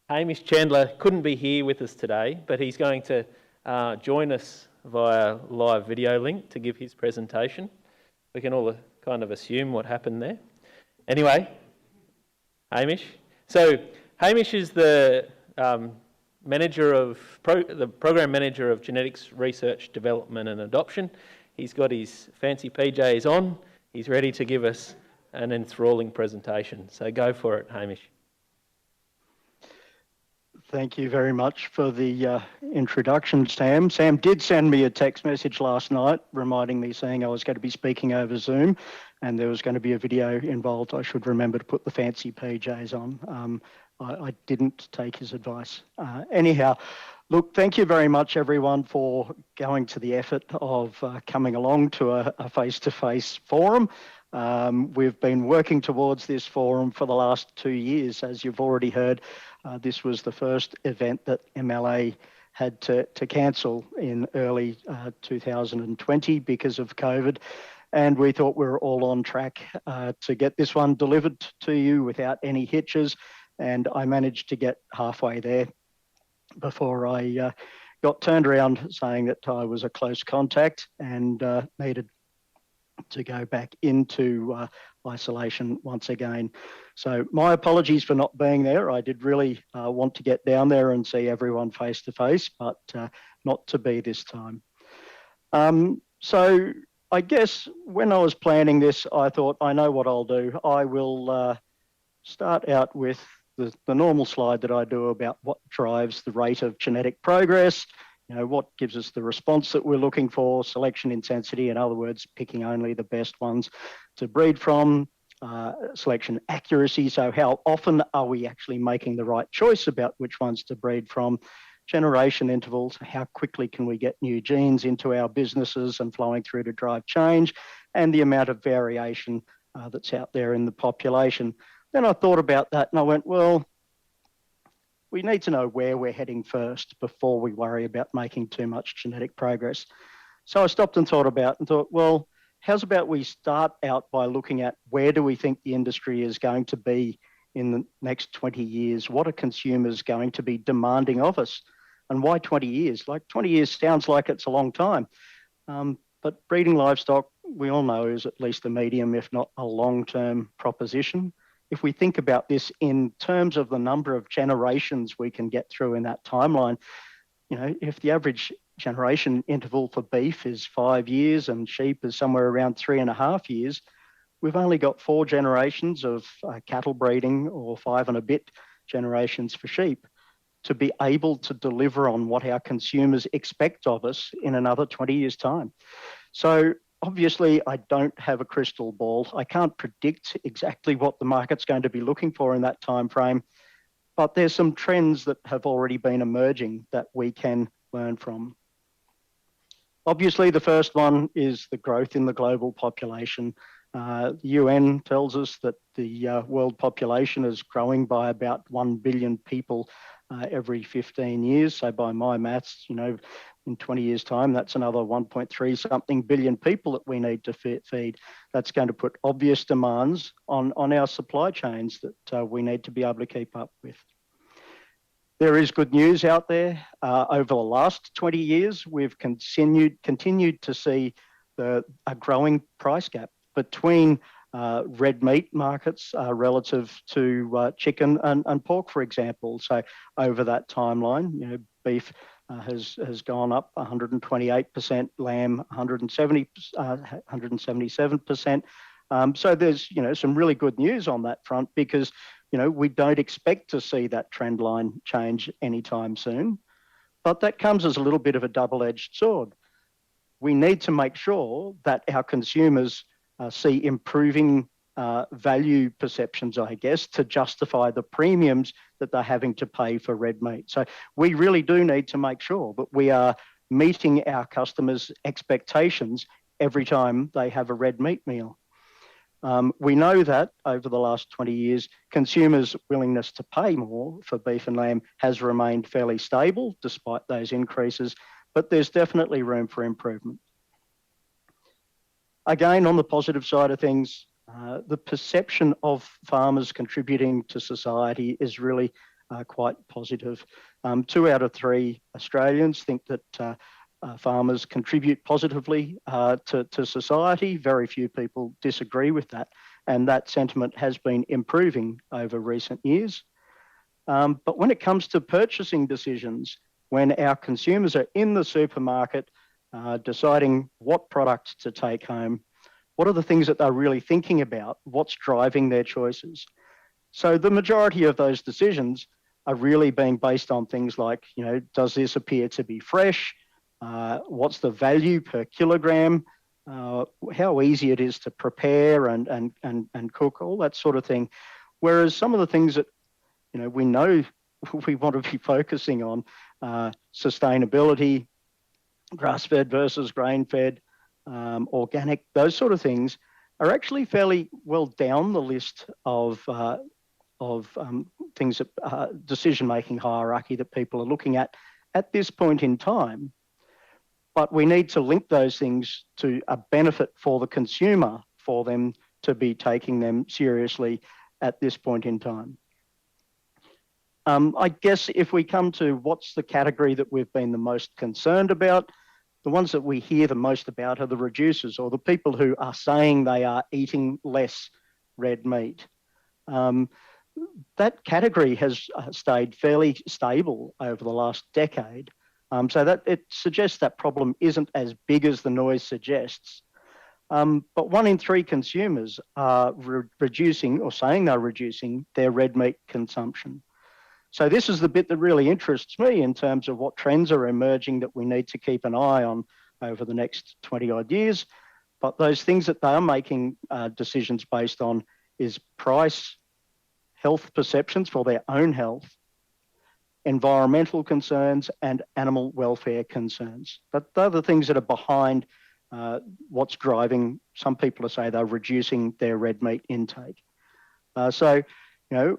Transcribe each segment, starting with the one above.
Hamish Chandler couldn't be here with us today, but he's going to join us via live video link to give his presentation. We can all kind of assume what happened there. Anyway, Hamish. So Hamish is the program manager of genetics research, development and adoption. He's got his fancy PJs on. He's ready to give us an enthralling presentation. So go for it, Hamish. Thank you very much for the introduction, Sam. Sam did send me a text message last night reminding me, saying I was going to be speaking over Zoom and there was going to be a video involved. I should remember to put the fancy PJs on. I didn't take his advice. Anyhow, look, thank you very much, everyone, for going to the effort of coming along to a face-to-face forum. We've been working towards this forum for the last 2 years. As you've already heard, this was the first event that MLA had to cancel in early 2020 because of COVID. And we thought we were all on track to get this one delivered to you without any hitches. And I managed to get halfway there before I got turned around saying that I was a close contact and needed to go back into isolation once again. So my apologies for not being there. I did really want to get down there and see everyone face to face, but not to be this time. So I guess when I was planning this, I thought, I know what I'll do. I will start out with the normal slide that I do about what drives the rate of genetic progress, what gives us the response that we're looking for, selection intensity, in other words, picking only the best ones to breed from, selection accuracy, so how often are we actually making the right choice about which ones to breed from, generation intervals, how quickly can we get new genes into our businesses and flowing through to drive change, and the amount of variation that's out there in the population. Then I thought about that and I went, well, we need to know where we're heading first before we worry about making too much genetic progress. So I stopped and thought, well, how's about we start out by looking at where do we think the industry is going to be in the next 20 years? What are consumers going to be demanding of us? And why 20 years? Like 20 years sounds like it's a long time. But breeding livestock, we all know, is at least a medium, if not a long-term proposition. If we think about this in terms of the number of generations we can get through in that timeline, if the average generation interval for beef is 5 years and sheep is somewhere around 3.5 years, we've only got 4 generations of cattle breeding or 5 and a bit generations for sheep to be able to deliver on what our consumers expect of us in another 20 years' time. So obviously, I don't have a crystal ball. I can't predict exactly what the market's going to be looking for in that time frame, but there's some trends that have already been emerging that we can learn from. Obviously, the first one is the growth in the global population. The UN tells us that the world population is growing by about 1 billion people every 15 years. So by my maths, in 20 years' time, that's another 1.3 something billion people that we need to feed. That's going to put obvious demands on our supply chains that we need to be able to keep up with. There is good news out there. Over the last 20 years, we've continued to see a growing price gap between red meat markets relative to chicken and pork, for example. So over that timeline, beef has gone up 128%, lamb 177%. So there's some really good news on that front because we don't expect to see that trend line change anytime soon. But that comes as a little bit of a double-edged sword. We need to make sure that our consumers see improving value perceptions, I guess, to justify the premiums that they're having to pay for red meat. So we really do need to make sure that we are meeting our customers' expectations every time they have a red meat meal. We know that over the last 20 years, consumers' willingness to pay more for beef and lamb has remained fairly stable despite those increases, but there's definitely room for improvement. Again, on the positive side of things, the perception of farmers contributing to society is really quite positive. 2 out of 3 Australians think that farmers contribute positively to society. Very few people disagree with that, and that sentiment has been improving over recent years. But when it comes to purchasing decisions, when our consumers are in the supermarket deciding what products to take home, what are the things that they're really thinking about? What's driving their choices? So the majority of those decisions are really being based on things like, does this appear to be fresh? What's the value per kilogram? How easy it is to prepare and cook, all that sort of thing. Whereas some of the things that we know we want to be focusing on, sustainability, grass-fed versus grain-fed, organic, those sort of things are actually fairly well down the list of things that decision-making hierarchy that people are looking at this point in time. But we need to link those things to a benefit for the consumer for them to be taking them seriously at this point in time. I guess if we come to what's the category that we've been the most concerned about, the ones that we hear the most about are the reducers, or the people who are saying they are eating less red meat. That category has stayed fairly stable over the last decade. So that it suggests that problem isn't as big as the noise suggests. But 1 in 3 consumers are reducing or saying they're reducing their red meat consumption. So this is the bit that really interests me in terms of what trends are emerging that we need to keep an eye on over the next 20 odd years. But those things that they are making decisions based on is price, health perceptions for their own health, environmental concerns, and animal welfare concerns. But they're the things that are behind what's driving some people to say they're reducing their red meat intake. So,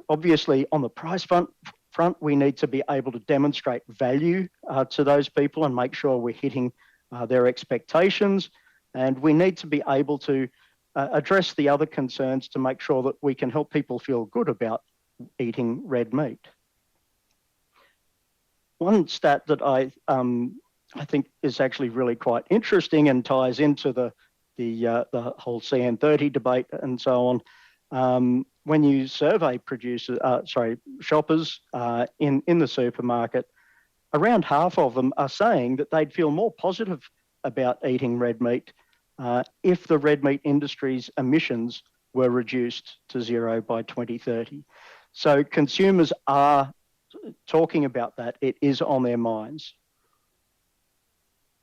obviously on the price front, we need to be able to demonstrate value to those people and make sure we're hitting their expectations. And we need to be able to address the other concerns to make sure that we can help people feel good about eating red meat. One stat that I think is actually really quite interesting and ties into the whole CN30 debate and so on. When you survey shoppers in the supermarket, around half of them are saying that they'd feel more positive about eating red meat if the red meat industry's emissions were reduced to 0 by 2030. So consumers are talking about that. It is on their minds.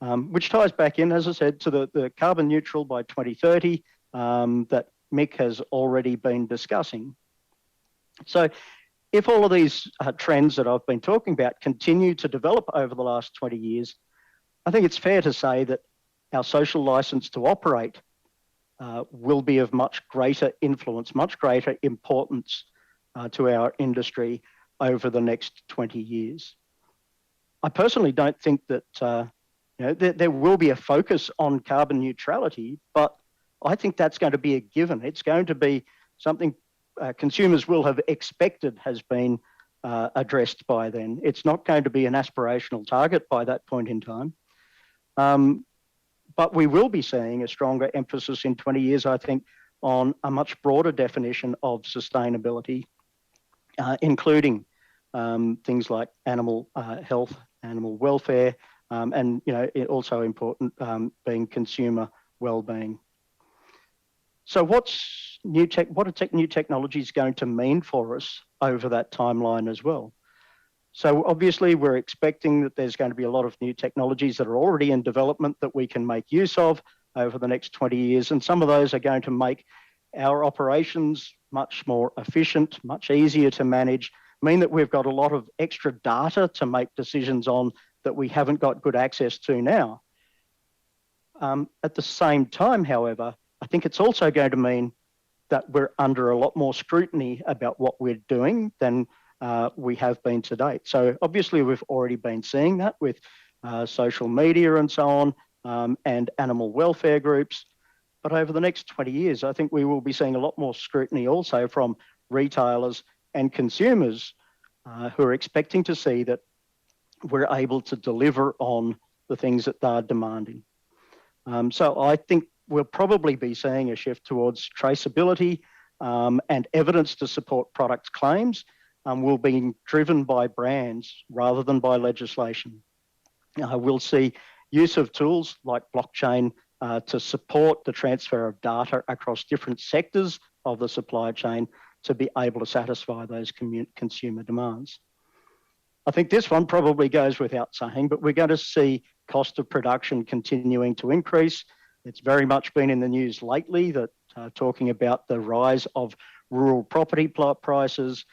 Which ties back in, as I said, to the carbon neutral by 2030 that Mick has already been discussing. So if all of these trends that I've been talking about continue to develop over the last 20 years, I think it's fair to say that our social licence to operate will be of much greater influence, much greater importance to our industry over the next 20 years. I personally don't think that there will be a focus on carbon neutrality, but I think that's going to be a given. It's going to be something consumers will have expected has been addressed by then. It's not going to be an aspirational target by that point in time. But we will be seeing a stronger emphasis in 20 years, I think, on a much broader definition of sustainability, including things like animal health, animal welfare, and also important being consumer well-being. So what are new technologies going to mean for us over that timeline as well? So obviously we're expecting that there's going to be a lot of new technologies that are already in development that we can make use of over the next 20 years. And some of those are going to make our operations much more efficient, much easier to manage, mean that we've got a lot of extra data to make decisions on that we haven't got good access to now. At the same time, however, I think it's also going to mean that we're under a lot more scrutiny about what we're doing than we have been to date. So obviously we've already been seeing that with social media and so on, and animal welfare groups. But over the next 20 years, I think we will be seeing a lot more scrutiny also from retailers and consumers who are expecting to see that we're able to deliver on the things that they're demanding. So I think we'll probably be seeing a shift towards traceability and evidence to support product claims will be driven by brands rather than by legislation. We'll see use of tools like blockchain to support the transfer of data across different sectors of the supply chain to be able to satisfy those consumer demands. I think this one probably goes without saying, but we're going to see cost of production continuing to increase. It's very much been in the news lately that talking about the rise of rural property prices,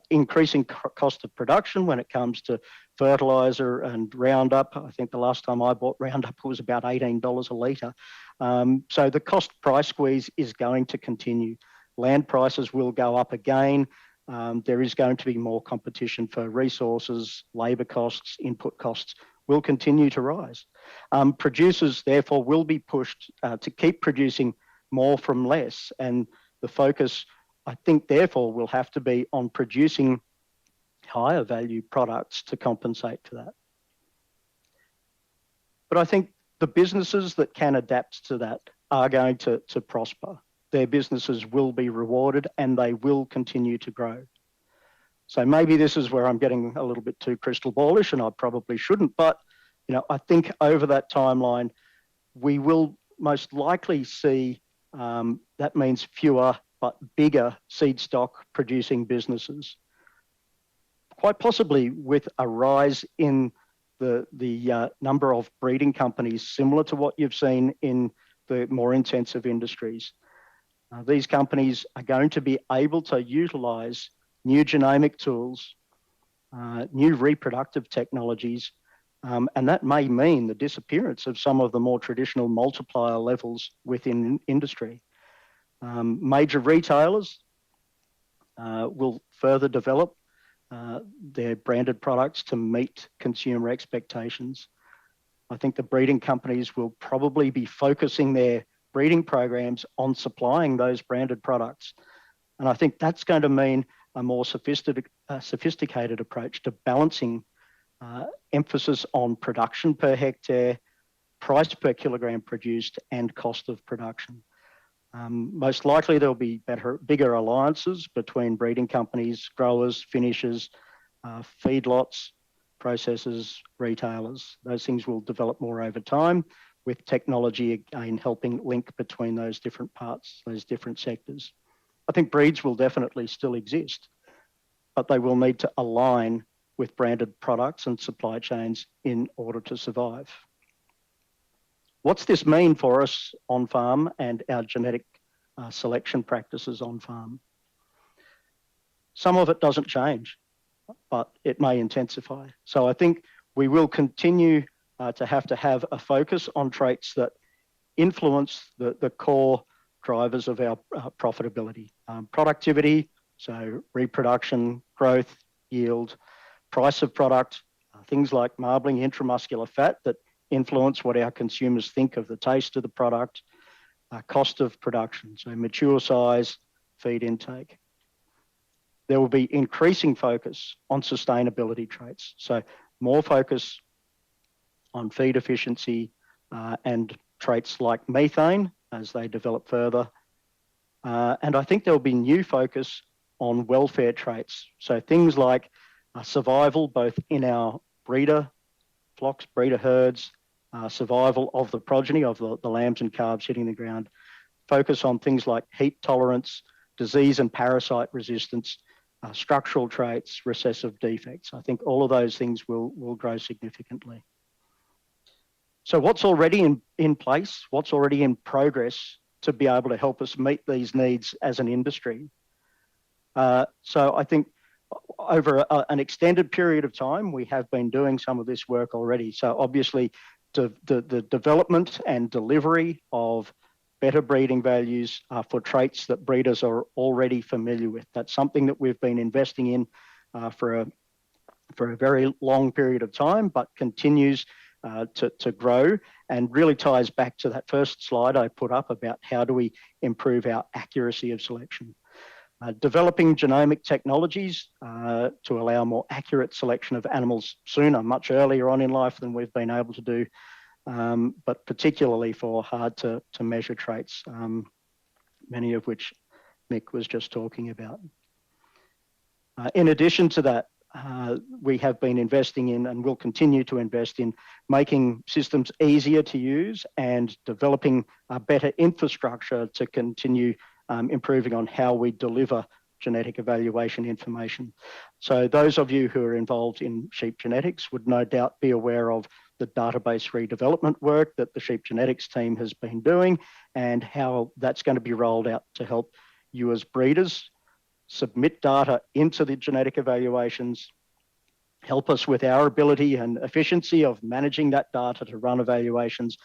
increasing cost of production when it comes to fertiliser and Roundup. I think the last time I bought Roundup it was about $18 a litre. So the cost price squeeze is going to continue. Land prices will go up again. There is going to be more competition for resources, labour costs, input costs will continue to rise. Producers, therefore, will be pushed to keep producing more from less. And the focus, I think, therefore, will have to be on producing higher value products to compensate for that. But I think the businesses that can adapt to that are going to prosper. Their businesses will be rewarded and they will continue to grow. So maybe this is where I'm getting a little bit too crystal ballish and I probably shouldn't, but I think over that timeline, we will most likely see that means fewer but bigger seed stock producing businesses. Quite possibly with a rise in the number of breeding companies similar to what you've seen in the more intensive industries. These companies are going to be able to utilise new genomic tools, new reproductive technologies, and that may mean the disappearance of some of the more traditional multiplier levels within industry. Major retailers will further develop their branded products to meet consumer expectations. I think the breeding companies will probably be focusing their breeding programs on supplying those branded products. And I think that's going to mean a more sophisticated approach to balancing emphasis on production per hectare, price per kilogram produced, and cost of production. Most likely there'll be bigger alliances between breeding companies, growers, finishers, feedlots, processors, retailers. Those things will develop more over time, with technology again helping link between those different parts, those different sectors. I think breeds will definitely still exist, but they will need to align with branded products and supply chains in order to survive. What's this mean for us on farm and our genetic selection practices on farm? Some of it doesn't change, but it may intensify. So I think we will continue to have a focus on traits that influence the core drivers of our profitability. Productivity, so reproduction, growth, yield, price of product, things like marbling intramuscular fat that influence what our consumers think of the taste of the product, cost of production, so mature size, feed intake. There will be increasing focus on sustainability traits, so more focus on feed efficiency and traits like methane as they develop further. And I think there'll be new focus on welfare traits, so things like survival both in our breeder flocks, breeder herds, survival of the progeny of the lambs and calves hitting the ground, focus on things like heat tolerance, disease and parasite resistance, structural traits, recessive defects. I think all of those things will grow significantly. So what's already in place, what's already in progress to be able to help us meet these needs as an industry? So I think over an extended period of time, we have been doing some of this work already. So obviously the development and delivery of better breeding values for traits that breeders are already familiar with. That's something that we've been investing in for a very long period of time, but continues to grow and really ties back to that first slide I put up about how do we improve our accuracy of selection. Developing genomic technologies to allow more accurate selection of animals sooner, much earlier on in life than we've been able to do, but particularly for hard to measure traits, many of which Mick was just talking about. In addition to that, we have been investing in and will continue to invest in making systems easier to use and developing a better infrastructure to continue improving on how we deliver genetic evaluation information. So those of you who are involved in sheep genetics would no doubt be aware of the database redevelopment work that the sheep genetics team has been doing and how that's going to be rolled out to help you as breeders submit data into the genetic evaluations, help us with our ability and efficiency of managing that data to run evaluations,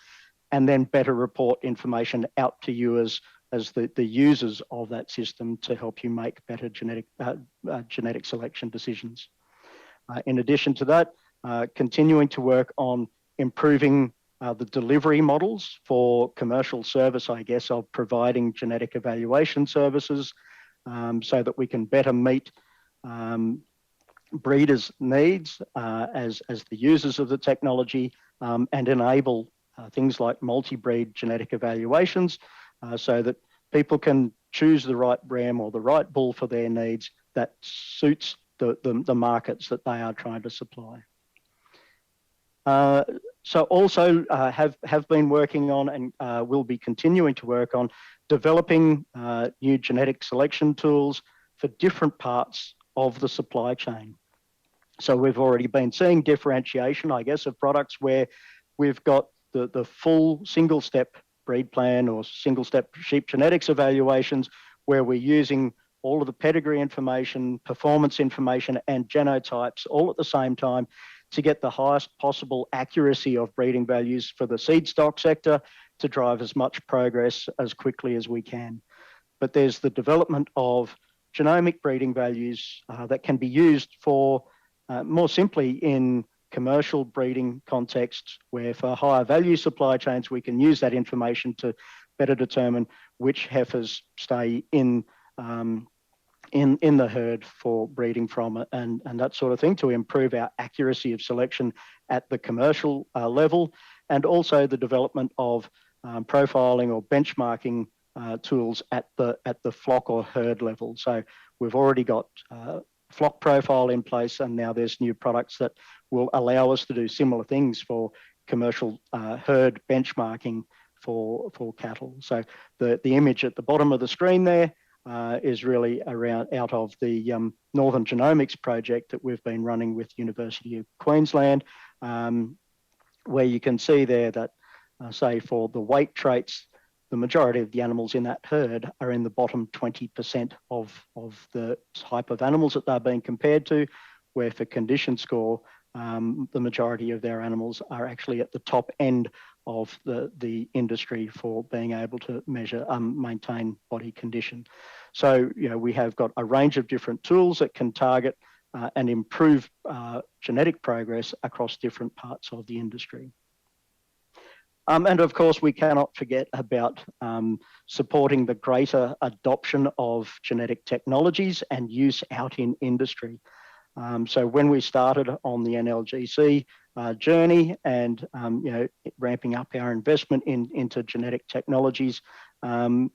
and then better report information out to you as the users of that system to help you make better genetic selection decisions. In addition to that, continuing to work on improving the delivery models for commercial service, I guess, of providing genetic evaluation services so that we can better meet breeders' needs as the users of the technology and enable things like multi-breed genetic evaluations so that people can choose the right ram or the right bull for their needs that suits the markets that they are trying to supply. So also have been working on and will be continuing to work on developing new genetic selection tools for different parts of the supply chain. So we've already been seeing differentiation, I guess, of products where we've got the full single-step breed plan or single-step sheep genetics evaluations where we're using all of the pedigree information, performance information, and genotypes all at the same time to get the highest possible accuracy of breeding values for the seed stock sector to drive as much progress as quickly as we can. But there's the development of genomic breeding values that can be used for more simply in commercial breeding contexts where for higher value supply chains, we can use that information to better determine which heifers stay in the herd for breeding from and that sort of thing to improve our accuracy of selection at the commercial level, and also the development of profiling or benchmarking tools at the flock or herd level. So we've already got flock profile in place, and now there's new products that will allow us to do similar things for commercial herd benchmarking for cattle. So the image at the bottom of the screen there is really out of the Northern Genomics project that we've been running with University of Queensland, where you can see there that, say, for the weight traits, the majority of the animals in that herd are in the bottom 20% of the type of animals that they're being compared to, where for condition score, the majority of their animals are actually at the top end of the industry for being able to measure, maintain body condition. So, you know, we have got a range of different tools that can target and improve genetic progress across different parts of the industry. And of course, we cannot forget about supporting the greater adoption of genetic technologies and use out in industry. So when we started on the NLGC journey and you know, ramping up our investment into genetic technologies, a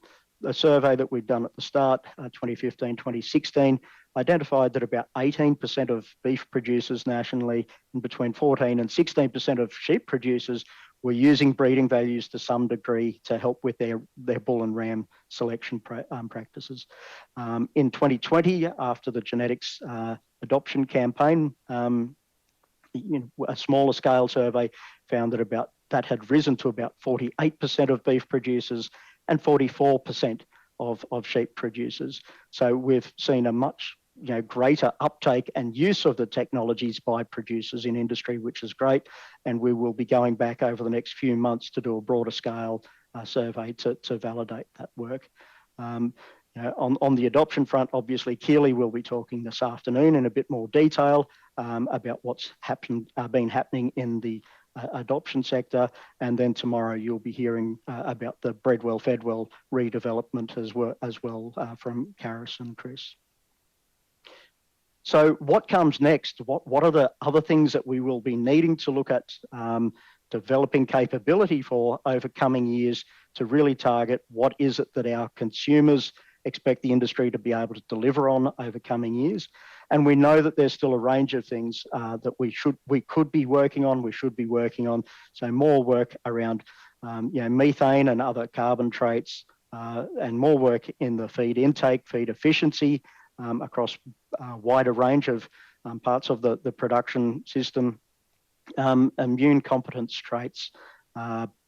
survey that we'd done at the start, 2015, 2016, identified that about 18% of beef producers nationally and between 14 and 16% of sheep producers were using breeding values to some degree to help with their bull and ram selection practices. In 2020, after the genetics adoption campaign, a smaller scale survey found that had risen to about 48% of beef producers and 44% of sheep producers. So we've seen a much greater uptake and use of the technologies by producers in industry, which is great. And we will be going back over the next few months to do a broader scale survey to validate that work. On the adoption front, obviously, Keely will be talking this afternoon in a bit more detail about what's been happening in the adoption sector, and then tomorrow you'll be hearing about the Bred Well, Fed Well redevelopment as well from Karis and Chris. So what comes next? What are the other things that we will be needing to look at developing capability for over coming years to really target what is it that our consumers expect the industry to be able to deliver on over coming years? And we know that there's still a range of things that we could be working on, we should be working on. So more work around methane and other carbon traits, and more work in the feed intake, feed efficiency across a wider range of parts of the production system, immune competence traits,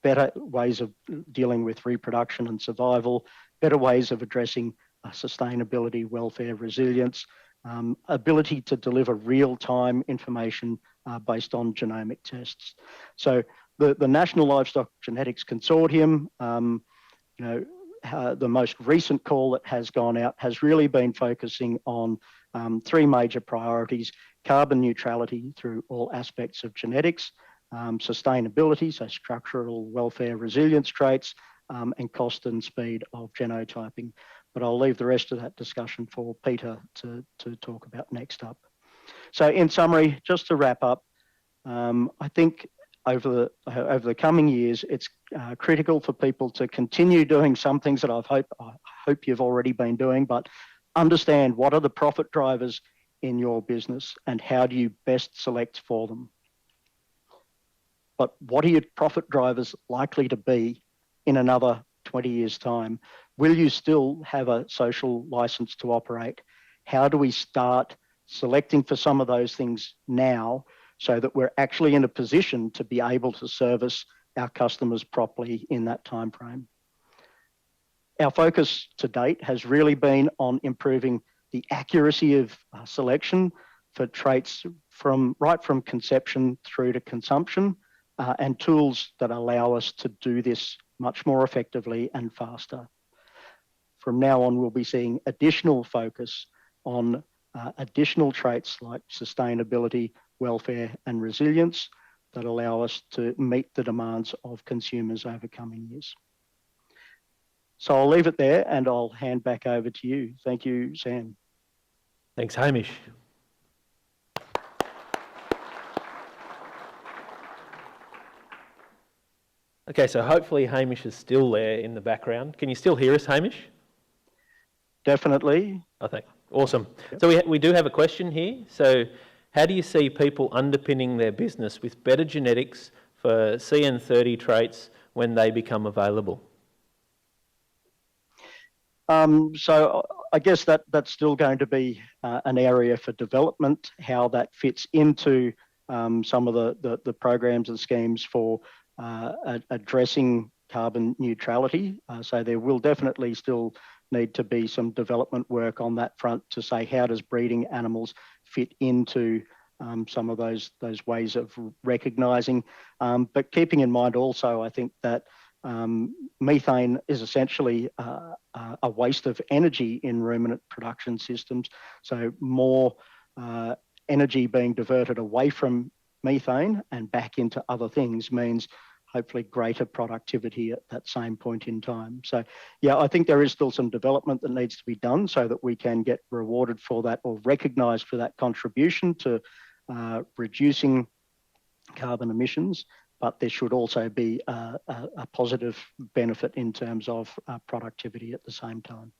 better ways of dealing with reproduction and survival, better ways of addressing sustainability, welfare, resilience, ability to deliver real-time information based on genomic tests. So the National Livestock Genetics Consortium, the most recent call that has gone out has really been focusing on three major priorities: carbon neutrality through all aspects of genetics, sustainability, so structural, welfare, resilience traits, and cost and speed of genotyping. But I'll leave the rest of that discussion for Peter to talk about next up. So in summary, just to wrap up, I think over the coming years, it's critical for people to continue doing some things that I hope you've already been doing, but understand what are the profit drivers in your business and how do you best select for them. But what are your profit drivers likely to be in another 20 years' time? Will you still have a social license to operate? How do we start selecting for some of those things now so that we're actually in a position to be able to service our customers properly in that time frame? Our focus to date has really been on improving the accuracy of selection for traits right from conception through to consumption, and tools that allow us to do this much more effectively and faster. From now on, we'll be seeing additional focus on additional traits like sustainability, welfare, and resilience that allow us to meet the demands of consumers over coming years. So I'll leave it there and I'll hand back over to you. Thank you, Sam. Thanks, Hamish. Okay, so hopefully Hamish is still there in the background. Can you still hear us, Hamish? Definitely. I think. Awesome. Yep. So we do have a question here. So how do you see people underpinning their business with better genetics for CN30 traits when they become available? So I guess that's still going to be an area for development, how that fits into some of the programs and schemes for addressing carbon neutrality. So there will definitely still need to be some development work on that front to say how does breeding animals fit into some of those ways of recognising. But keeping in mind also, I think that methane is essentially a waste of energy in ruminant production systems. So more energy being diverted away from methane and back into other things means hopefully greater productivity at that same point in time. So yeah, I think there is still some development that needs to be done so that we can get rewarded for that or recognised for that contribution to reducing carbon emissions. But there should also be a positive benefit in terms of productivity at the same time.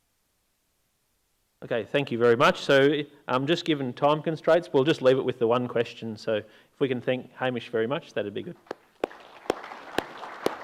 Okay, thank you very much. So just given time constraints, we'll just leave it with the one question. So if we can thank Hamish very much, that'd be good.